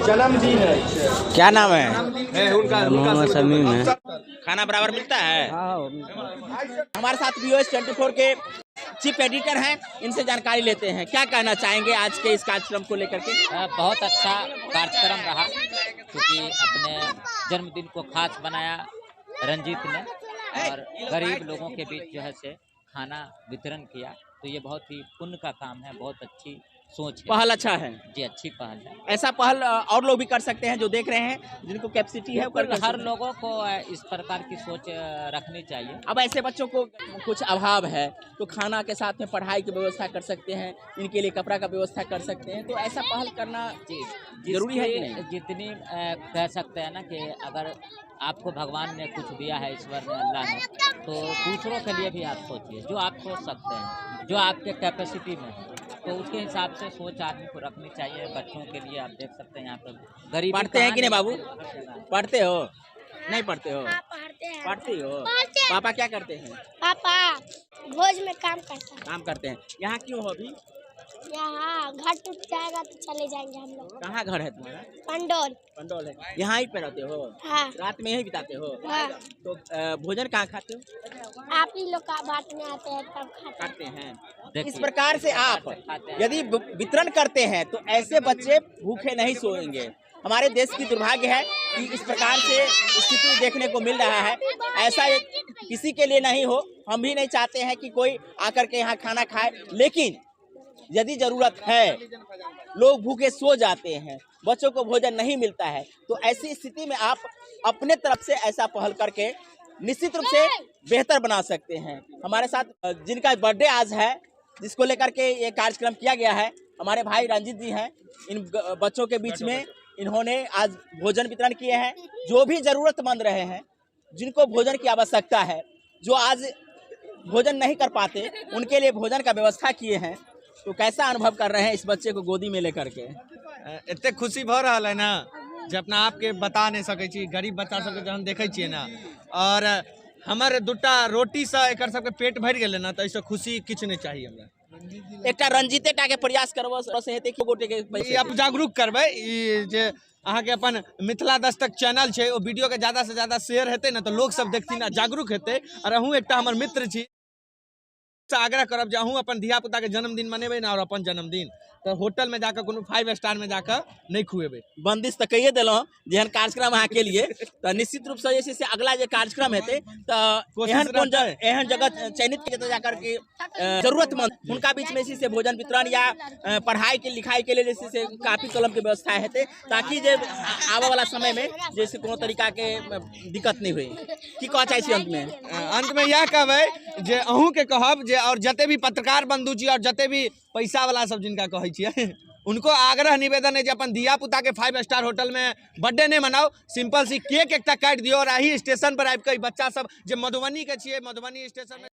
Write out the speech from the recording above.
जन्मदिन है। क्या नाम है? मोहम्मद शमीम है। खाना बराबर मिलता है? हमारे साथ VOS 24 के चीफ एडिटर हैं, इनसे जानकारी लेते हैं। क्या कहना चाहेंगे आज के इस कार्यक्रम को लेकर के? बहुत अच्छा कार्यक्रम रहा, क्योंकि अपने जन्मदिन को खास बनाया रंजीत ने और गरीब लोगों के बीच जो है से खाना वितरण किया। तो ये बहुत ही पुण्य का काम है, बहुत अच्छी सोच है, पहल अच्छा है जी, अच्छी पहल है। ऐसा पहल और लोग भी कर सकते हैं जो देख रहे हैं, जिनको कैपेसिटी है वो कर हर लोगों को इस प्रकार की सोच रखनी चाहिए। अब ऐसे बच्चों को कुछ अभाव है तो खाना के साथ में पढ़ाई की व्यवस्था कर सकते हैं, इनके लिए कपड़ा का व्यवस्था कर सकते हैं, तो ऐसा पहल करना जी जरूरी है कि नहीं? जितनी कह सकते हैं ना कि अगर आपको भगवान ने कुछ दिया है, ईश्वर ने, अल्लाह ने, तो दूसरों के लिए भी आप सोचिए, जो आप सोच सकते हैं, जो आपके कैपेसिटी में है, तो उसके हिसाब से सोच आदमी को रखनी चाहिए। बच्चों के लिए आप देख सकते हैं यहाँ पर गरीब पढ़ते हैं कि नहीं बाबू? पढ़ते हो? नहीं पढ़ते हो? पढ़ते हो? पापा क्या करते हैं? पापा भोज में काम करता है। काम करते हैं। यहाँ क्यों हो अभी? यहाँ घर टूट जाएगा तो चले जाएंगे हम लोग। कहाँ घर है तुम्हारा? पंडोल। पंडौल है। यहाँ ही पे रहते हो? हाँ। रात में यही बिताते हो? हाँ। तो भोजन कहाँ खाते हो? आप ही लोग का बांटने आते हैं तब खाते हैं। इस प्रकार से आप यदि वितरण करते हैं तो ऐसे बच्चे भूखे नहीं सोएंगे। हमारे देश की दुर्भाग्य है कि इस प्रकार से स्थिति देखने को मिल रहा है। ऐसा किसी के लिए नहीं हो, हम भी नहीं चाहते हैं कि कोई आकर के यहाँ खाना खाए, लेकिन यदि जरूरत है, लोग भूखे सो जाते हैं, बच्चों को भोजन नहीं मिलता है, तो ऐसी स्थिति में आप अपने तरफ से ऐसा पहल करके निश्चित रूप से बेहतर बना सकते हैं। हमारे साथ जिनका बर्थडे आज है, जिसको लेकर के ये कार्यक्रम किया गया है, हमारे भाई रंजीत जी हैं। इन बच्चों के बीच में इन्होंने आज भोजन वितरण किए हैं। जो भी जरूरतमंद रहे हैं, जिनको भोजन की आवश्यकता है, जो आज भोजन नहीं कर पाते, उनके लिए भोजन का व्यवस्था किए हैं। तो कैसा अनुभव कर रहे हैं इस बच्चे को गोदी में लेकर के? इतने खुशी भ रहा है ना, जो अपना आपके बता नहीं सके छी। गरीब बच्चा सबके जहन देखे छिए ना, और हमारे दूटा रोटी से एक सबके पेट भर गए ना, तो ऐसे खुशी किछ नहीं चाहिए हमरा। एक रंजीते टा के प्रयास करबो से हेते कि गोटे के ई आप जागरूक करबै। ई जे अहाँ के अपन मिथिला दस्तक चैनल छै, ओ वीडियो के ज्यादा से ज्यादा शेयर हेतै ना, तो लोग सब देखथिन आ जागरूक हेतै। और अहूँ एकटा हमर मित्र छी, आग्रह करब जे अहूँ अपन धिया पुता के जन्मदिन मनेबै ना, और अपन जन्मदिन तो होटल में जाकर कोनो 5 स्टार में जाकर नहीं खुएबै। बंदिश तो कहिए दिलौं जेहन कार्यक्रम अहाँ के लिए, तो निश्चित रूप से जे छै से अगला जे कार्यक्रम हेतै तो एहन जगह चयनित किया जाकर के जरूरतमंद उनका बीच में से भोजन वितरण या पढ़ाई के लिखाई के लिए जैसे से कापी कलम के व्यवस्था हेतै, ताकि जे आवे वाला समय में जैसे कोनो तरीका के दिक्कत नहीं हुई। की कह चाहै छी अंत में यह कहबै जे अहूँ के कहब जे, और जते भी पत्रकार बंधु छी और जते भी पैसा वाला सब जिनका कहै छियै, उनको आग्रह निवेदन है कि अपन धिया पुता के 5 स्टार होटल में बर्थडे नहीं मनाओ, सिंपल सी केक एकटा काट दियो और अही स्टेशन पर आबि के बच्चा सब जे मधुबनी के छियै, मधुबनी स्टेशन में